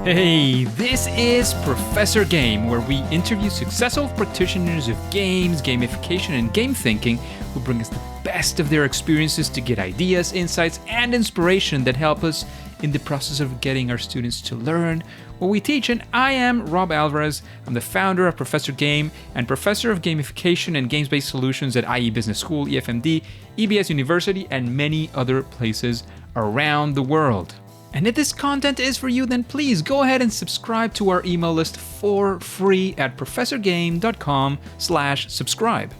Hey, this is Professor Game, where we interview successful practitioners of games, gamification, and game thinking who bring us the best of their experiences to get ideas, insights, and inspiration that help us in the process of getting our students to learn what we teach. And I am Rob Alvarez. I'm the founder of Professor Game and professor of gamification and games-based solutions at IE Business School, EFMD, EBS University, and many other places around the world. And if this content is for you, then please go ahead and subscribe to our email list for free at professorgame.com/subscribe.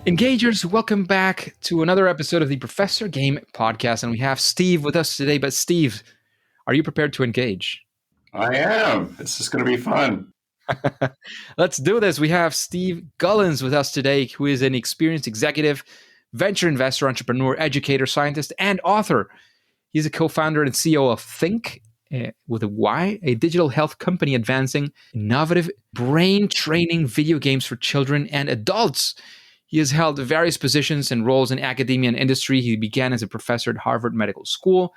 Engagers, welcome back to another episode of the Professor Game podcast. And we have Steve with us today. But Steve, are you prepared to engage? I am. This is going to be fun. Let's do this. We have Steve Gullans with us today, who is an experienced executive, venture investor, entrepreneur, educator, scientist, and author. He's a co-founder and CEO of Thynk, with a Y, a digital health company advancing innovative brain training video games for children and adults. He has held various positions and roles in academia and industry. He began as a professor at Harvard Medical School,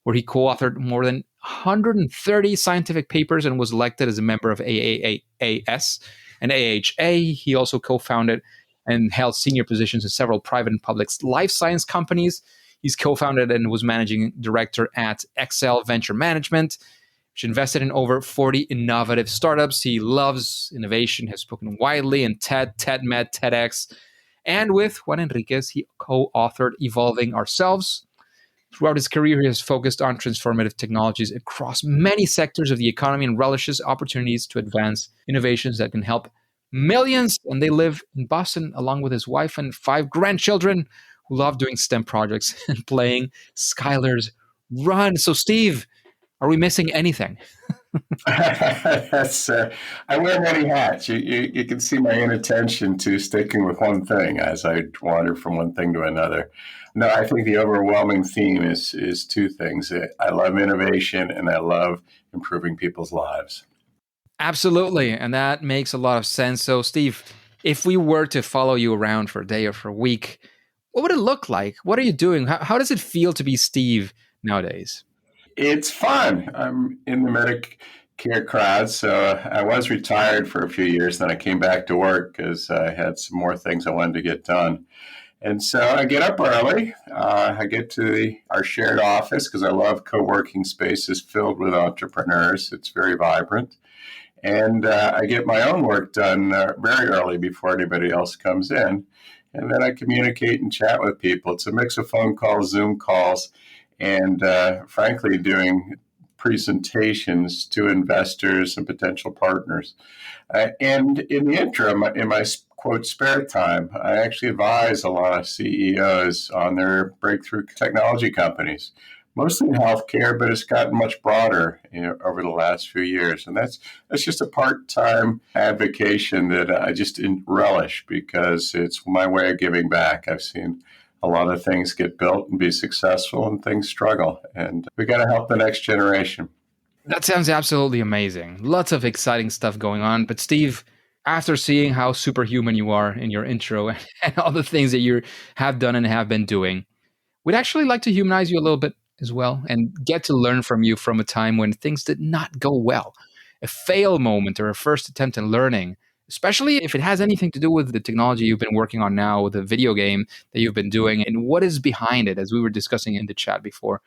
where he co-authored more than 130 scientific papers and was elected as a member of AAAS and AHA. He also co-founded and held senior positions in several private and public life science companies. He's co-founded and was managing director at Excel Venture Management, which invested in over 40 innovative startups. He loves innovation, has spoken widely in TED, TEDMED, TEDx, and with Juan Enriquez, he co-authored Evolving Ourselves. Throughout his career, he has focused on transformative technologies across many sectors of the economy and relishes opportunities to advance innovations that can help millions. And they live in Boston along with his wife and 5 grandchildren, who love doing STEM projects and playing Skylar's Run. So, Steve, are we missing anything? That's I wear many hats. You can see my inattention to sticking with one thing as I wander from one thing to another. No, I think the overwhelming theme is 2 things. I love innovation and I love improving people's lives. Absolutely. And that makes a lot of sense. So, Steve, if we were to follow you around for a day or for a week, what would it look like? What are you doing? How does it feel to be Steve nowadays? It's fun. I'm in the Medicare crowd, so I was retired for a few years. Then I came back to work because I had some more things I wanted to get done. And so I get up early. I get to our shared office because I love co-working spaces filled with entrepreneurs. It's very vibrant. And I get my own work done very early before anybody else comes in. And then I communicate and chat with people. It's a mix of phone calls, Zoom calls, and frankly, doing presentations to investors and potential partners. And in the interim, in my quote spare time, I actually advise a lot of CEOs on their breakthrough technology companies, mostly in healthcare, but it's gotten much broader over the last few years. And that's just a part-time avocation that I just relish because it's my way of giving back. I've seen a lot of things get built and be successful and things struggle. And we got to help the next generation. That sounds absolutely amazing. Lots of exciting stuff going on. But Steve, after seeing how superhuman you are in your intro and all the things that you have done and have been doing, we'd actually like to humanize you a little bit as well and get to learn from you from a time when things did not go well, a fail moment or a first attempt at learning, especially if it has anything to do with the technology you've been working on now, with the video game that you've been doing and what is behind it, as we were discussing in the chat before.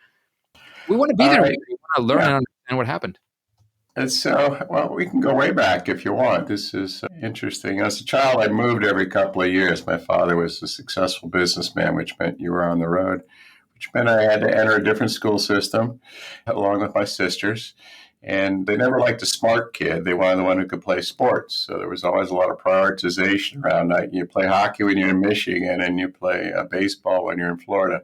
We want to be there. We want to learn and understand what happened. And so, well, we can go way back if you want. This is interesting. As a child, I moved every couple of years. My father was a successful businessman, which meant you were on the road, which meant I had to enter a different school system along with my sisters. And they never liked a smart kid. They wanted the one who could play sports. So there was always a lot of prioritization around that. You play hockey when you're in Michigan and you play baseball when you're in Florida.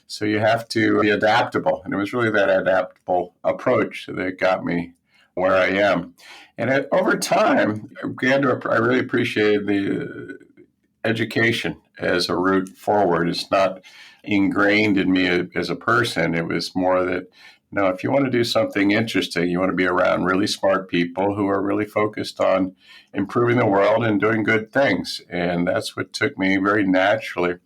So you have to be adaptable. And it was really that adaptable approach that got me where I am. And over time, I really appreciated the education as a route forward. It's not ingrained in me as a person. It was more that, if you want to do something interesting, you want to be around really smart people who are really focused on improving the world and doing good things. And that's what took me very naturally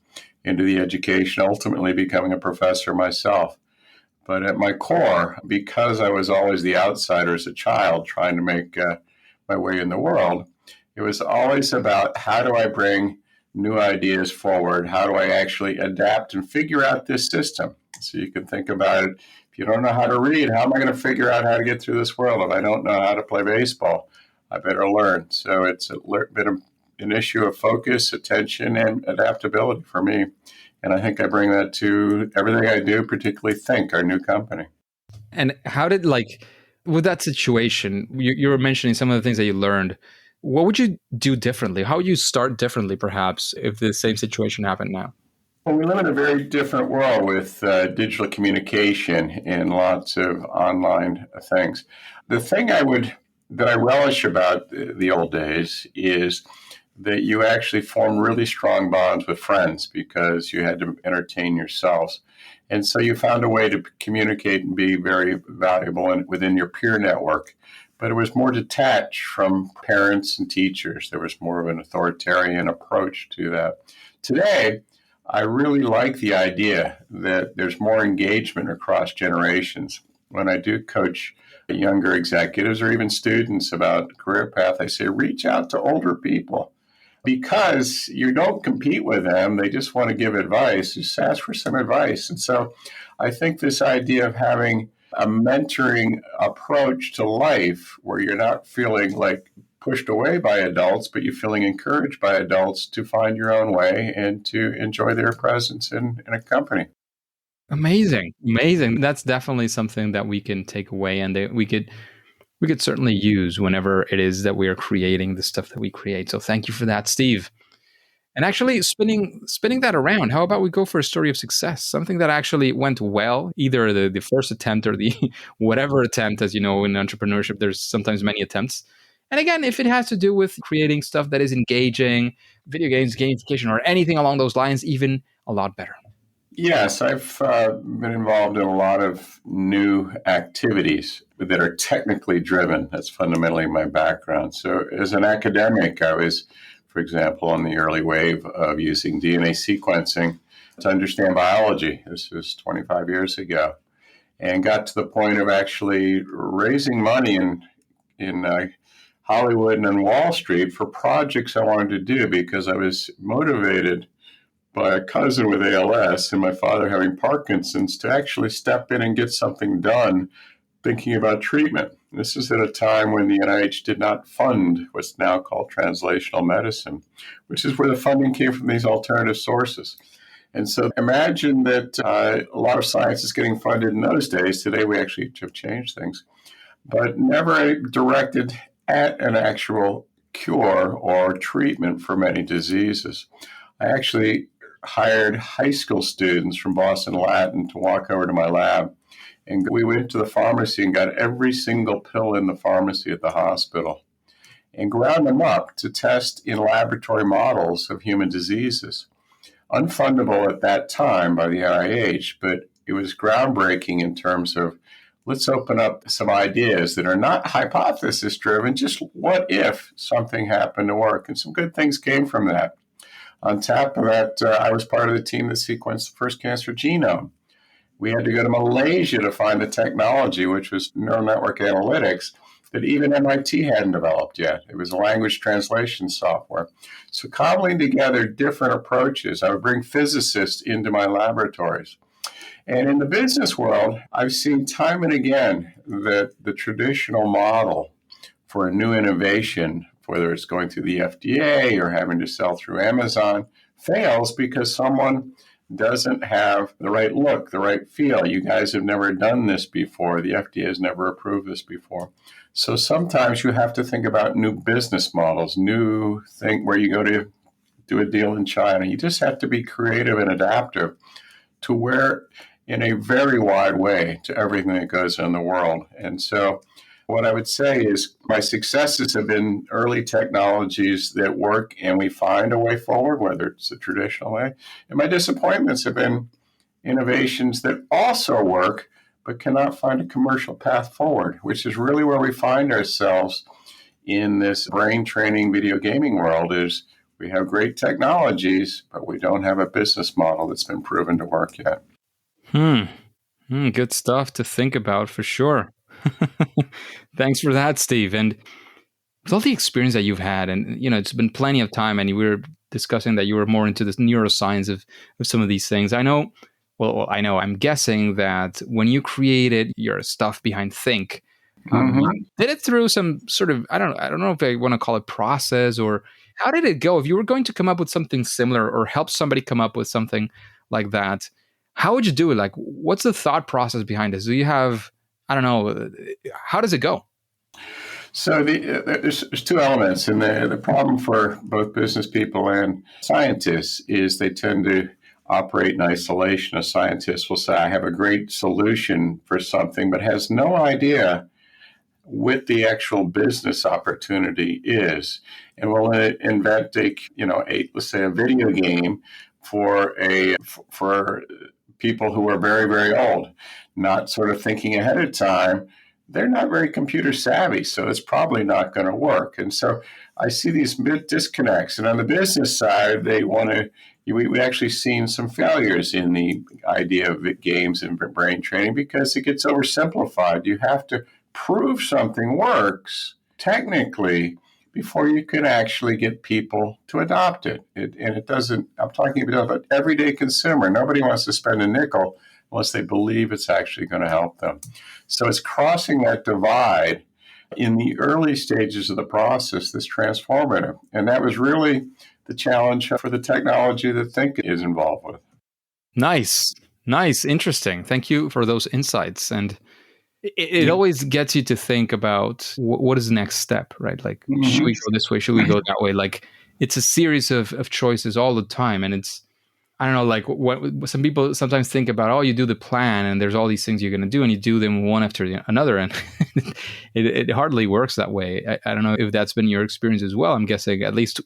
into the education, ultimately becoming a professor myself. But at my core, because I was always the outsider as a child trying to make my way in the world, it was always about how do I bring new ideas forward? How do I actually adapt and figure out this system? So you can think about it. If you don't know how to read, how am I going to figure out how to get through this world? If I don't know how to play baseball, I better learn. So it's been an issue of focus, attention, and adaptability for me. And I think I bring that to everything I do, particularly Thynk, our new company. And how did, like, with that situation, you were mentioning some of the things that you learned. What would you do differently? How would you start differently, perhaps, if the same situation happened now? Well, we live in a very different world with digital communication and lots of online things. The thing that I relish about the old days is that you actually form really strong bonds with friends because you had to entertain yourselves. And so you found a way to communicate and be very valuable within your peer network. But it was more detached from parents and teachers. There was more of an authoritarian approach to that. Today, I really like the idea that there's more engagement across generations. When I do coach younger executives or even students about career path, I say reach out to older people because you don't compete with them. They just want to give advice. Just ask for some advice. And so I think this idea of having a mentoring approach to life where you're not feeling like pushed away by adults, but you're feeling encouraged by adults to find your own way and to enjoy their presence in a company. Amazing, amazing. That's definitely something that we can take away, and that we could certainly use whenever it is that we are creating the stuff that we create. So thank you for that, Steve. And actually, spinning that around, how about we go for a story of success? Something that actually went well, either the first attempt or the whatever attempt. As you know, in entrepreneurship, there's sometimes many attempts. And again, if it has to do with creating stuff that is engaging, video games, gamification, or anything along those lines, even a lot better. Yes, I've been involved in a lot of new activities that are technically driven. That's fundamentally my background. So, as an academic, I was, for example, on the early wave of using DNA sequencing to understand biology. This was 25 years ago, and got to the point of actually raising money in Hollywood and on Wall Street for projects I wanted to do because I was motivated by a cousin with ALS and my father having Parkinson's to actually step in and get something done thinking about treatment. This is at a time when the NIH did not fund what's now called translational medicine, which is where the funding came from these alternative sources. And so imagine that a lot of science is getting funded in those days. Today, we actually have changed things, but never directed at an actual cure or treatment for many diseases. I actually hired high school students from Boston Latin to walk over to my lab. And we went to the pharmacy and got every single pill in the pharmacy at the hospital and ground them up to test in laboratory models of human diseases. Unfundable at that time by the NIH, but it was groundbreaking in terms of let's open up some ideas that are not hypothesis driven, just what if something happened to work. And some good things came from that. On top of that, I was part of the team that sequenced the first cancer genome. We had to go to Malaysia to find the technology, which was neural network analytics, that even MIT hadn't developed yet. It was a language translation software. So cobbling together different approaches, I would bring physicists into my laboratories. And in the business world, I've seen time and again that the traditional model for a new innovation, whether it's going through the FDA or having to sell through Amazon, fails because someone doesn't have the right look, the right feel. You guys have never done this before. The FDA has never approved this before. So sometimes you have to think about new business models, new thing where you go to do a deal in China. You just have to be creative and adaptive to where in a very wide way to everything that goes on in the world. And so what I would say is my successes have been early technologies that work and we find a way forward, whether it's a traditional way. And my disappointments have been innovations that also work, but cannot find a commercial path forward, which is really where we find ourselves in this brain training video gaming world is we have great technologies, but we don't have a business model that's been proven to work yet. Hmm. Good stuff to think about for sure. Thanks for that, Steve. And with all the experience that you've had, and it's been plenty of time, and we were discussing that you were more into this neuroscience of some of these things. I know, I'm guessing that when you created your stuff behind Thynk, you Hmm. did it through some sort of, I don't know if I want to call it process, or how did it go? If you were going to come up with something similar or help somebody come up with something like that, how would you do it? Like, what's the thought process behind this? Do you have, I don't know, how does it go? So there's two elements, and the problem for both business people and scientists is they tend to operate in isolation. A scientist will say, "I have a great solution for something," but has no idea what the actual business opportunity is, and will invent let's say a video game for people who are very very old, not sort of thinking ahead of time. They're not very computer savvy, so it's probably not going to work. And so I see these disconnects. And on the business side, they want to. We actually seen some failures in the idea of games and brain training because it gets oversimplified. You have to prove something works technically before you can actually get people to adopt it. And it doesn't, I'm talking about an everyday consumer. Nobody wants to spend a nickel unless they believe it's actually going to help them. So it's crossing that divide in the early stages of the process that's transformative. And that was really the challenge for the technology that Thynk is involved with. Nice. Nice. Interesting. Thank you for those insights. And it always gets you to think about what is the next step, right? Like, should Mm-hmm. we go this way? Should we go that way? Like, it's a series of choices all the time. And it's, I don't know, like what some people sometimes think about, oh, you do the plan and there's all these things you're going to do and you do them one after another. And it hardly works that way. I don't know if that's been your experience as well. I'm guessing at least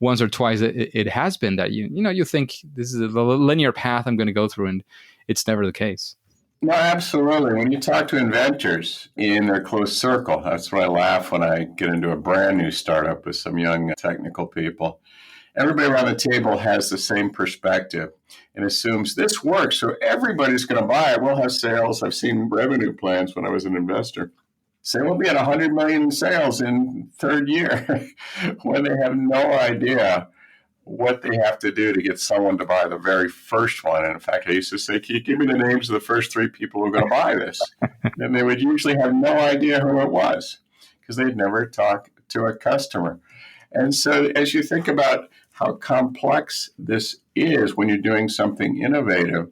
once or twice it has been that you think this is a linear path I'm going to go through, and it's never the case. No, absolutely. When you talk to inventors in their close circle, that's why I laugh when I get into a brand new startup with some young technical people. Everybody around the table has the same perspective and assumes this works, so everybody's going to buy it. We'll have sales. I've seen revenue plans when I was an investor. Say we'll be at 100 million in sales in third year when they have no idea what they have to do to get someone to buy the very first one. And in fact, I used to say, "Can you give me the names of the first three people who are going to buy this?" And they would usually have no idea who it was because they'd never talked to a customer. And so, as you think about how complex this is when you're doing something innovative,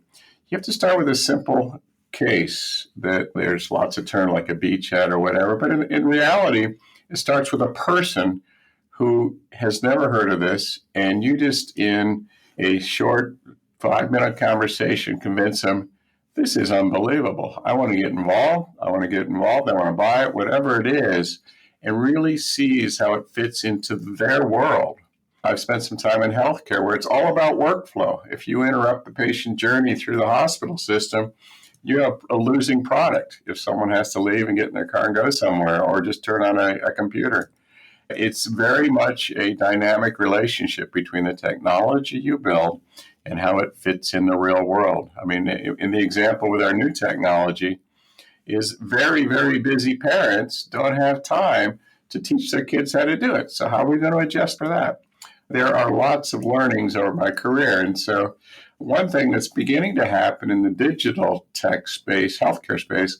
you have to start with a simple case that there's lots of terms like a beachhead or whatever. But in reality, it starts with a person who has never heard of this, and you just in a short 5-minute conversation convince them this is unbelievable. I want to get involved. I want to get involved. I want to buy it, whatever it is, and really sees how it fits into their world. I've spent some time in healthcare where it's all about workflow. If you interrupt the patient journey through the hospital system, you have a losing product if someone has to leave and get in their car and go somewhere or just turn on a computer. It's very much a dynamic relationship between the technology you build and how it fits in the real world. I mean, in the example with our new technology, is very, very busy parents don't have time to teach their kids how to do it. So, how are we going to adjust for that? There are lots of learnings over my career. And so, one thing that's beginning to happen in the digital tech space, healthcare space,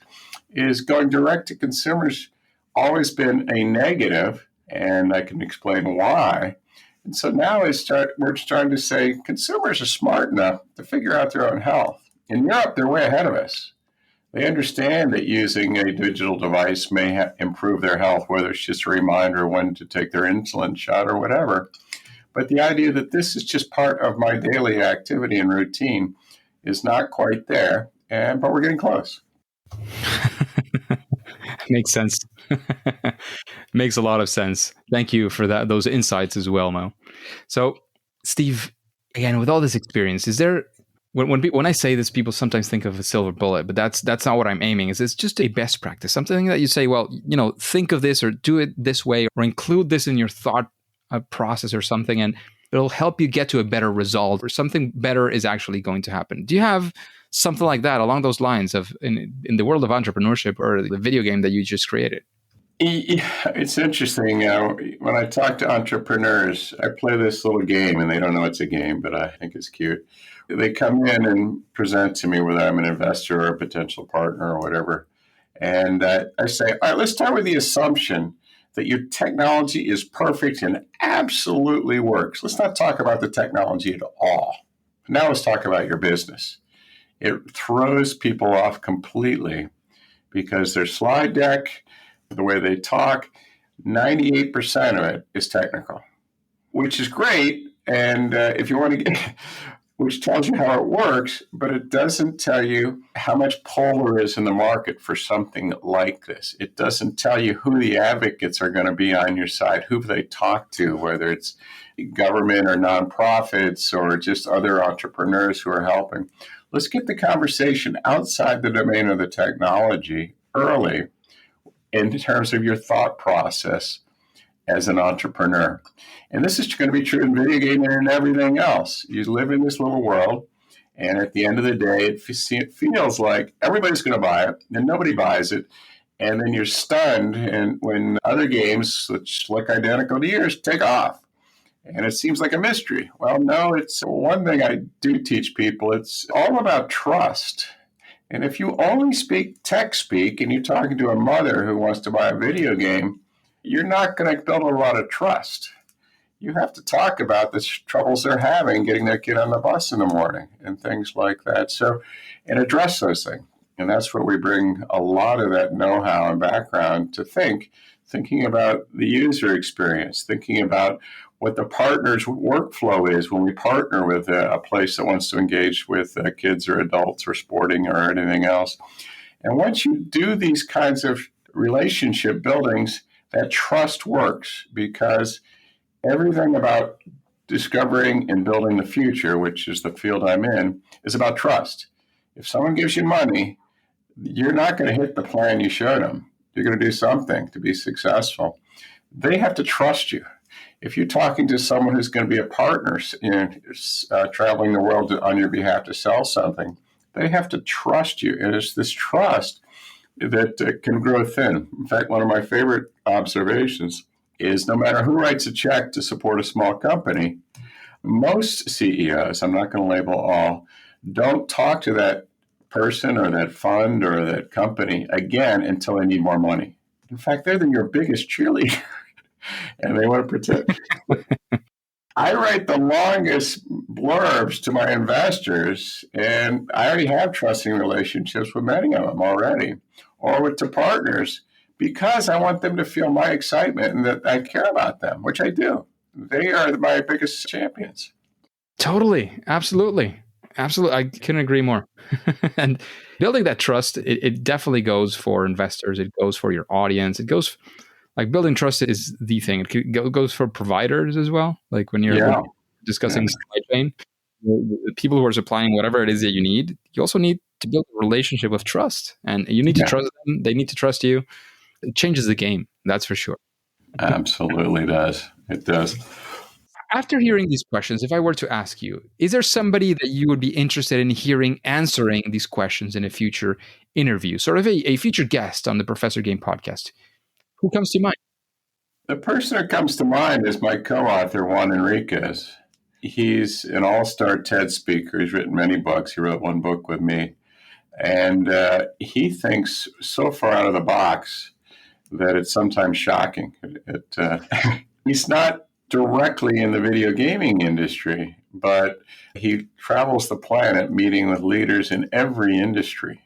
is going direct to consumers always been a negative, and I can explain why. And so now we're starting to say consumers are smart enough to figure out their own health. In Europe, they're way ahead of us. They understand that using a digital device may improve their health, whether it's just a reminder when to take their insulin shot or whatever. But the idea that this is just part of my daily activity and routine is not quite there, but we're getting close. Makes sense. Makes a lot of sense. Thank you for those insights as well, Mo. So, Steve, again, with all this experience, is there when I say this, people sometimes think of a silver bullet, but that's not what I'm aiming. It's just a best practice, something that you say, well, think of this or do it this way or include this in your thought process or something, and it'll help you get to a better result or something better is actually going to happen. Do you have something like that along those lines of in the world of entrepreneurship or the video game that you just created? It's interesting. When I talk to entrepreneurs, I play this little game, and they don't know it's a game, but I think it's cute. They come in and present to me whether I'm an investor or a potential partner or whatever. And I say, all right, let's start with the assumption that your technology is perfect and absolutely works. Let's not talk about the technology at all. Now let's talk about your business. It throws people off completely because their slide deck, the way they talk, 98% of it is technical, which is great. And if you want to get, which tells you how it works, but it doesn't tell you how much pull there is in the market for something like this. It doesn't tell you who the advocates are going to be on your side, who they talk to, whether it's government or nonprofits or just other entrepreneurs who are helping. Let's get the conversation outside the domain of the technology early in terms of your thought process as an entrepreneur. And this is going to be true in video gaming and everything else. You live in this little world, and at the end of the day, it feels like everybody's going to buy it, and nobody buys it. And then you're stunned and when other games, which look identical to yours, take off. And it seems like a mystery. Well, no, it's one thing I do teach people. It's all about trust. And if you only speak tech speak and you're talking to a mother who wants to buy a video game, you're not going to build a lot of trust. You have to talk about the troubles they're having getting their kid on the bus in the morning and things like that. So, and address those things. And that's where we bring a lot of that know-how and background to thinking about the user experience, thinking about what the partner's workflow is when we partner with a place that wants to engage with kids or adults or sporting or anything else. And once you do these kinds of relationship buildings, that trust works because everything about discovering and building the future, which is the field I'm in, is about trust. If someone gives you money, you're not going to hit the plan you showed them. You're going to do something to be successful. They have to trust you. If you're talking to someone who's going to be a partner, traveling the world on your behalf to sell something, they have to trust you. And it's this trust that can grow thin. In fact, one of my favorite observations is no matter who writes a check to support a small company, most CEOs, I'm not going to label all, don't talk to that person or that fund or that company again until they need more money. In fact, they're your biggest cheerleader. And they want to protect. I write the longest blurbs to my investors, and I already have trusting relationships with many of them already, or to partners, because I want them to feel my excitement and that I care about them, which I do. They are my biggest champions. Totally. Absolutely. Absolutely. I couldn't agree more. And building that trust, it definitely goes for investors. It goes for your audience. It goes like building trust is the thing. It goes for providers as well. Like when you're discussing supply chain, the people who are supplying whatever it is that you need, you also need to build a relationship of trust. And you need to trust them. They need to trust you. It changes the game. That's for sure. Absolutely does. It does. After hearing these questions, if I were to ask you, is there somebody that you would be interested in hearing answering these questions in a future interview, sort of a future guest on the Professor Game podcast? Who comes to mind? The person that comes to mind is my co-author, Juan Enriquez. He's an all-star TED speaker. He's written many books. He wrote one book with me. And he thinks so far out of the box that it's sometimes shocking. He's not directly in the video gaming industry, but he travels the planet meeting with leaders in every industry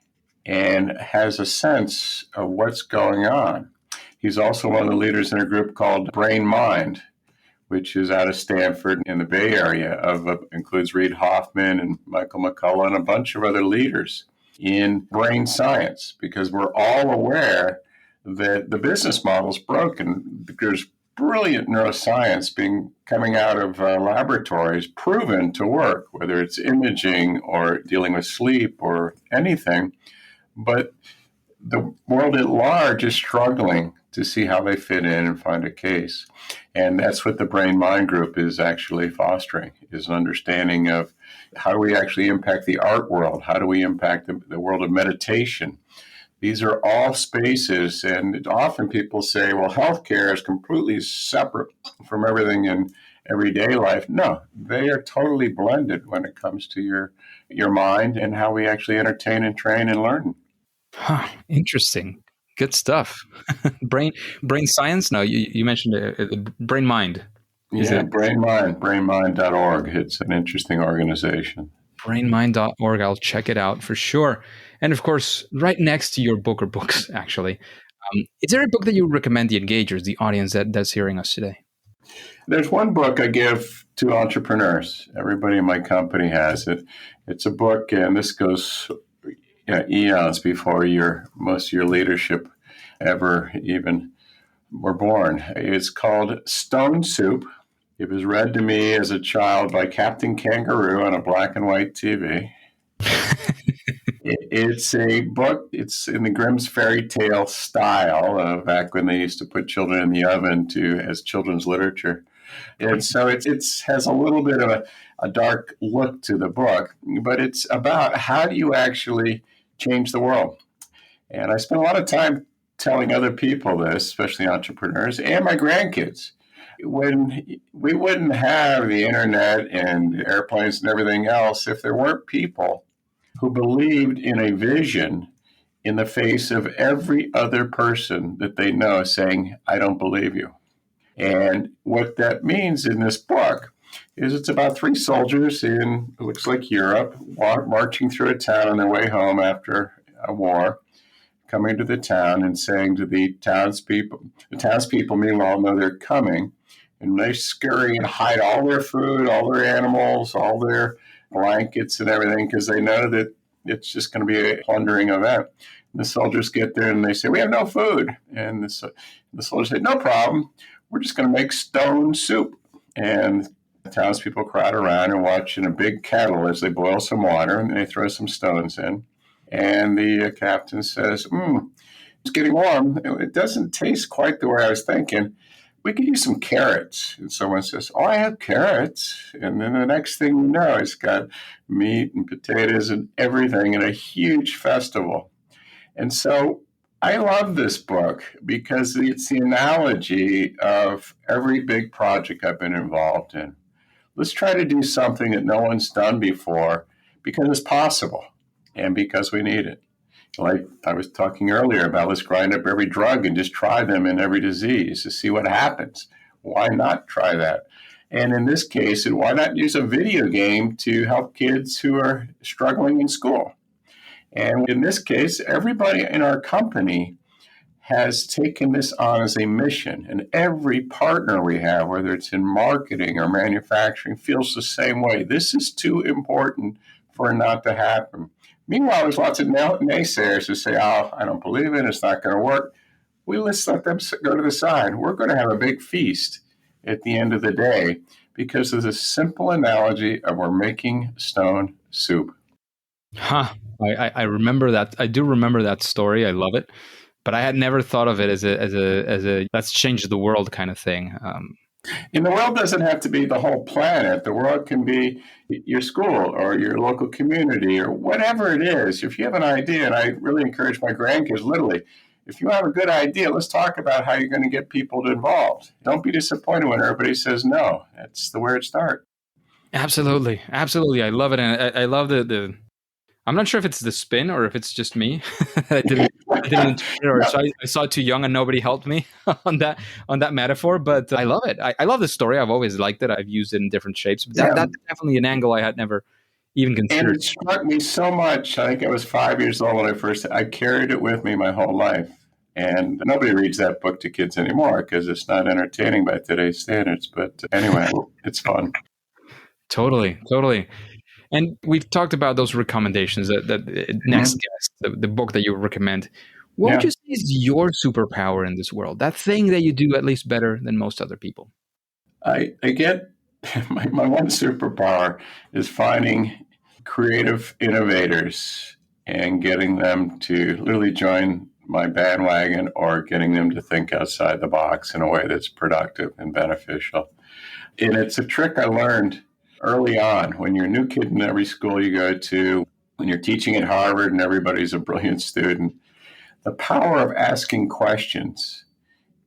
and has a sense of what's going on. He's also one of the leaders in a group called Brain Mind, which is out of Stanford in the Bay Area, includes Reid Hoffman and Michael McCullough and a bunch of other leaders in brain science, because we're all aware that the business model is broken. There's brilliant neuroscience coming out of laboratories proven to work, whether it's imaging or dealing with sleep or anything. But the world at large is struggling to see how they fit in and find a case. And that's what the Brain Mind Group is actually fostering, is an understanding of how do we actually impact the art world? How do we impact the world of meditation? These are all spaces, and often people say, well, healthcare is completely separate from everything in everyday life. No, they are totally blended when it comes to your mind and how we actually entertain and train and learn. Huh, interesting. Good stuff. Brain science? No, you mentioned brain mind. Is Yeah, it brainmind.org. It's an interesting organization. brainmind.org? I'll check it out for sure. And of course, right next to your book or books, actually, is there a book that you recommend the engagers, the audience that's hearing us today? There's one book I give to entrepreneurs. Everybody in my company has it. It's a book, and this goes eons before most of your leadership ever even were born. It's called Stone Soup. It was read to me as a child by Captain Kangaroo on a black and white TV. It's a book. It's in the Grimm's fairy tale style, back when they used to put children in the oven as children's literature. And so it has a little bit of a dark look to the book, but it's about how do you actually change the world. And I spent a lot of time telling other people this, especially entrepreneurs and my grandkids. When we wouldn't have the internet and airplanes and everything else if there weren't people who believed in a vision in the face of every other person that they know saying, I don't believe you. And what that means in this book is it's about three soldiers in, it looks like Europe, marching through a town on their way home after a war, coming to the town and saying to the townspeople meanwhile know they're coming, and they scurry and hide all their food, all their animals, all their blankets and everything, because they know that it's just going to be a plundering event. And the soldiers get there and they say, we have no food. And the soldiers say, no problem. We're just going to make stone soup. And the townspeople crowd around and watch in a big kettle as they boil some water and they throw some stones in. And the captain says, it's getting warm. It doesn't taste quite the way I was thinking. We could use some carrots. And someone says, oh, I have carrots. And then the next thing you know, it's got meat and potatoes and everything in a huge festival. And so I love this book because it's the analogy of every big project I've been involved in. Let's try to do something that no one's done before because it's possible and because we need it. Like I was talking earlier about, let's grind up every drug and just try them in every disease to see what happens. Why not try that? And in this case, why not use a video game to help kids who are struggling in school? And in this case, everybody in our company has taken this on as a mission. And every partner we have, whether it's in marketing or manufacturing, feels the same way. This is too important for it not to happen. Meanwhile, there's lots of naysayers who say, oh, I don't believe it, it's not going to work. Let's let them go to the side. We're going to have a big feast at the end of the day because there's a simple analogy of we're making stone soup. Huh. I remember that. I do remember that story. I love it. But I had never thought of it as a let's change the world kind of thing. And the world doesn't have to be the whole planet. The world can be your school or your local community or whatever it is. If you have an idea, and I really encourage my grandkids, literally, if you have a good idea, let's talk about how you're going to get people involved. Don't be disappointed when everybody says no. That's the where it starts. Absolutely. Absolutely. I love it. And I love the I'm not sure if it's the spin or if it's just me. I didn't interpret it, or I saw it too young and nobody helped me on that metaphor. But I love it. I love the story. I've always liked it. I've used it in different shapes. But that's definitely an angle I had never even considered. And it struck me so much. I think I was 5 years old when I carried it with me my whole life. And nobody reads that book to kids anymore because it's not entertaining by today's standards. But anyway, it's fun. Totally. And we've talked about those recommendations. That next guest, the book that you recommend. What would you say is your superpower in this world? That thing that you do at least better than most other people? I get my one superpower is finding creative innovators and getting them to literally join my bandwagon or getting them to think outside the box in a way that's productive and beneficial. And it's a trick I learned early on. When you're a new kid in every school you go to, when you're teaching at Harvard and everybody's a brilliant student, the power of asking questions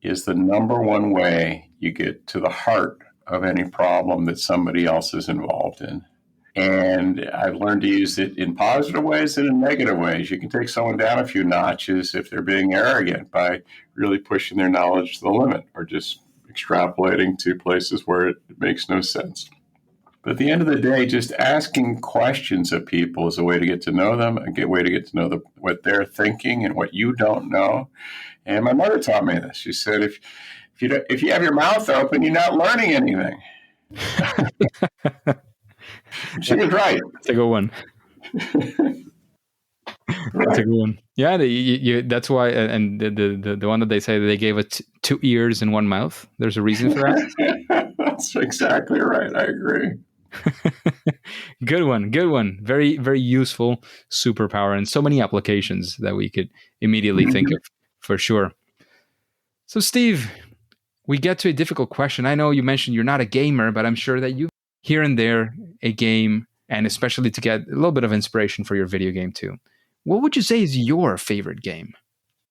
is the number one way you get to the heart of any problem that somebody else is involved in. And I've learned to use it in positive ways and in negative ways. You can take someone down a few notches if they're being arrogant by really pushing their knowledge to the limit or just extrapolating to places where it makes no sense. But at the end of the day, just asking questions of people is a way to get to know them, a way to get to know what they're thinking and what you don't know. And my mother taught me this. She said, if you have your mouth open, you're not learning anything. She was right. That's a good one. That's a good one. Yeah, that's why. And the one that they say that they gave it 2 ears and 1 mouth. There's a reason for that. That's exactly right. I agree. Good one. Very, very useful superpower and so many applications that we could immediately think of for sure. So, Steve, we get to a difficult question. I know you mentioned you're not a gamer, but I'm sure that you here and there a game, and especially to get a little bit of inspiration for your video game too. What would you say is your favorite game?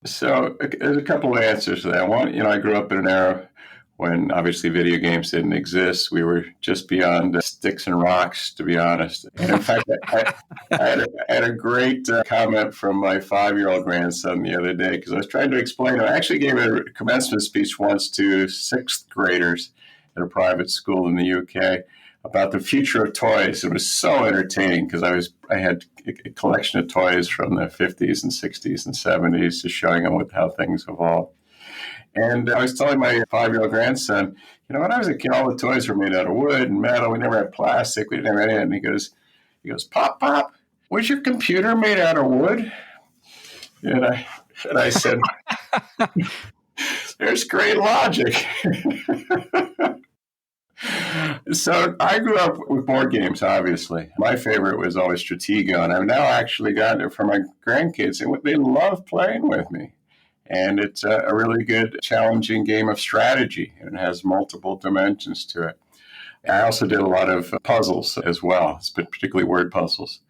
So there's a couple of answers to that. One, I grew up in an era when obviously video games didn't exist. We were just beyond sticks and rocks, to be honest. And in fact, I had a great comment from my 5-year-old grandson the other day because I was trying to explain. I actually gave a commencement speech once to 6th graders at a private school in the UK about the future of toys. It was so entertaining because I had a collection of toys from the 50s and 60s and 70s, just showing them how things evolved. And I was telling my 5-year-old grandson, when I was a kid, all the toys were made out of wood and metal. We never had plastic. We didn't have anything. And he goes, Pop, was your computer made out of wood? And I said, there's great logic. So I grew up with board games, obviously. My favorite was always Stratego, and I've now actually gotten it for my grandkids, and they love playing with me. And it's a really good, challenging game of strategy, and it has multiple dimensions to it. I also did a lot of puzzles as well, particularly word puzzles.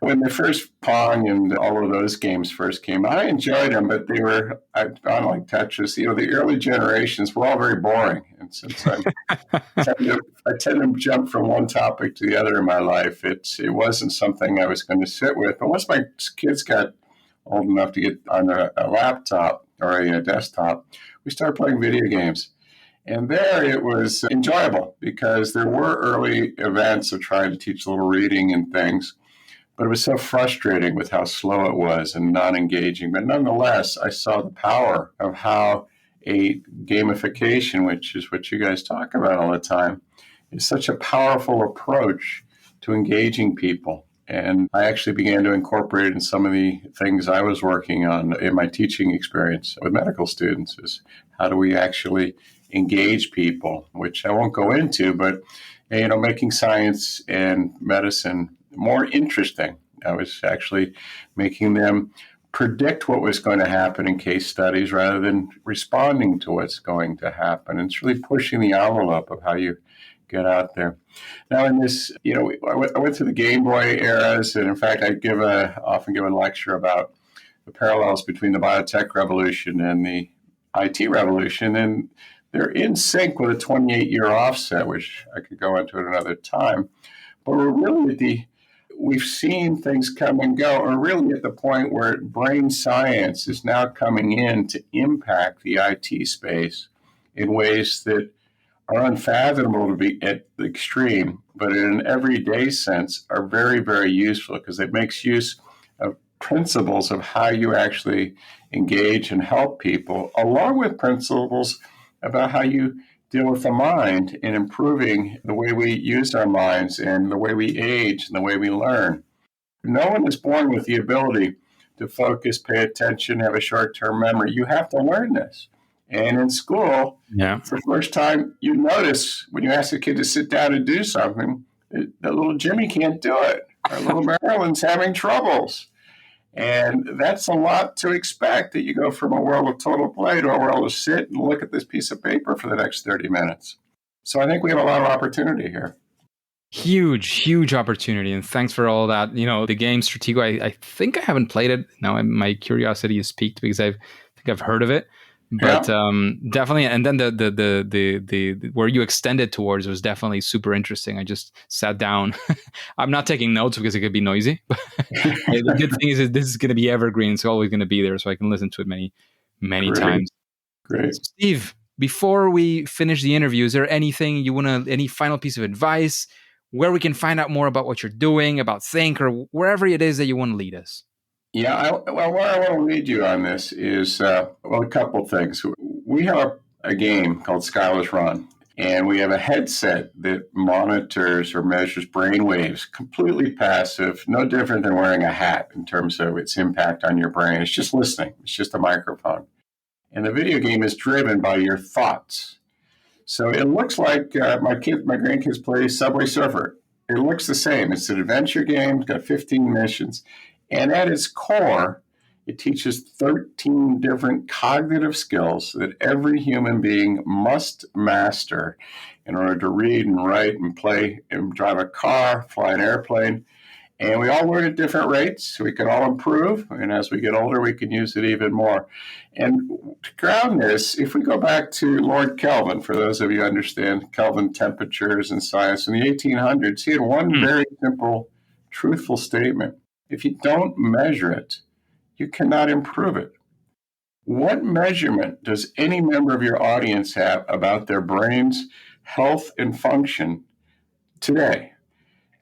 When the first Pong and all of those games first came, I enjoyed them, but they were, I found like Tetris, the early generations were all very boring. And since I tend to jump from one topic to the other in my life, it wasn't something I was going to sit with. But once my kids got old enough to get on a laptop or a desktop, we started playing video games. And there it was enjoyable because there were early events of trying to teach a little reading and things. But it was so frustrating with how slow it was and non-engaging. But nonetheless, I saw the power of how a gamification, which is what you guys talk about all the time, is such a powerful approach to engaging people. And I actually began to incorporate it in some of the things I was working on in my teaching experience with medical students is how do we actually engage people, which I won't go into, but making science and medicine more interesting. I was actually making them predict what was going to happen in case studies rather than responding to what's going to happen. And it's really pushing the envelope of how you get out there. Now, in this, I went through the Game Boy eras, and in fact, I often give a lecture about the parallels between the biotech revolution and the IT revolution, and they're in sync with a 28-year offset, which I could go into at another time. But we're really we've seen things come and go, or really at the point where brain science is now coming in to impact the IT space in ways that are unfathomable to be at the extreme, but in an everyday sense are very, very useful because it makes use of principles of how you actually engage and help people, along with principles about how you deal with the mind in improving the way we use our minds and the way we age and the way we learn. No one is born with the ability to focus, pay attention, have a short-term memory. You have to learn this. And in school, for the first time, you notice when you ask a kid to sit down and do something, that little Jimmy can't do it, or little Marilyn's having troubles. And that's a lot to expect, that you go from a world of total play to a world of sit and look at this piece of paper for the next 30 minutes. So I think we have a lot of opportunity here. Huge opportunity. And thanks for all that. The game Stratego, I think I haven't played it. Now my curiosity is piqued because I think I've heard of it. But definitely, and then the where you extended towards was definitely super interesting. I just sat down. I'm not taking notes because it could be noisy. But the good thing is this is going to be evergreen. It's always going to be there, so I can listen to it many times. Great. So Steve, before we finish the interview, is there anything you want to, any final piece of advice where we can find out more about what you're doing, about Thynk, or wherever it is that you want to lead us? Yeah, where I want to lead you on this is, a couple of things. We have a game called Skylar's Run, and we have a headset that monitors or measures brain waves, completely passive, no different than wearing a hat in terms of its impact on your brain. It's just listening. It's just a microphone. And the video game is driven by your thoughts. So it looks like my grandkids play Subway Surfer. It looks the same. It's an adventure game. It's got 15 missions. And at its core, it teaches 13 different cognitive skills that every human being must master in order to read and write and play and drive a car, fly an airplane. And we all learn at different rates, so we can all improve. And as we get older, we can use it even more. And to ground this, if we go back to Lord Kelvin, for those of you who understand Kelvin temperatures and science, in the 1800s, he had one very simple, truthful statement. If you don't measure it, you cannot improve it. What measurement does any member of your audience have about their brain's health and function today?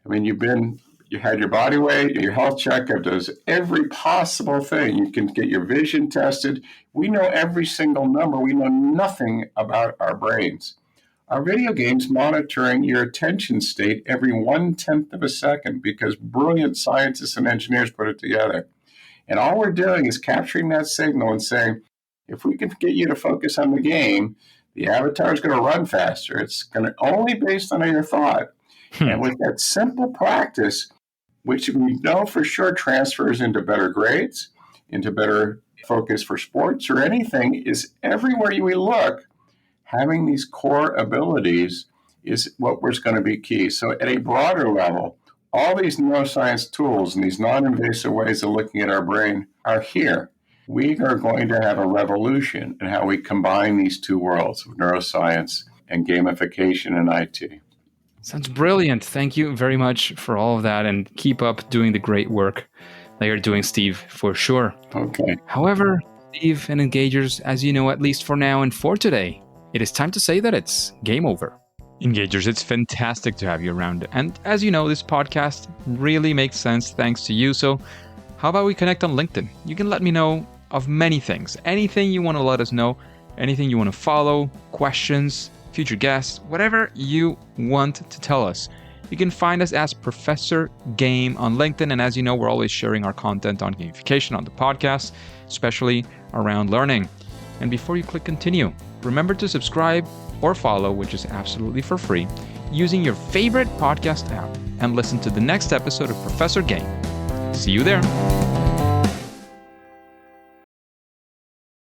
I mean, you had your body weight, your health checkup does every possible thing. You can get your vision tested. We know every single number. We know nothing about our brains. Our video game's monitoring your attention state every 1/10 of a second because brilliant scientists and engineers put it together. And all we're doing is capturing that signal and saying, if we can get you to focus on the game, the avatar is going to run faster. It's going to only based on your thought. And with that simple practice, which we know for sure transfers into better grades, into better focus for sports or anything, is everywhere we look, having these core abilities is what was going to be key. So at a broader level, all these neuroscience tools and these non-invasive ways of looking at our brain are here. We are going to have a revolution in how we combine these two worlds of neuroscience and gamification and IT. Sounds brilliant. Thank you very much for all of that, and keep up doing the great work that you're doing, Steve, for sure. Okay. However, Steve and Engagers, as you know, at least for now and for today, it is time to say that it's game over. Engagers, it's fantastic to have you around. And as you know, this podcast really makes sense thanks to you. So how about we connect on LinkedIn? You can let me know of many things. Anything you want to let us know, anything you want to follow, questions, future guests, whatever you want to tell us. You can find us as Professor Game on LinkedIn. And as you know, we're always sharing our content on gamification on the podcast, especially around learning. And before you click continue, remember to subscribe or follow, which is absolutely for free, using your favorite podcast app, and listen to the next episode of Professor Game. See you there.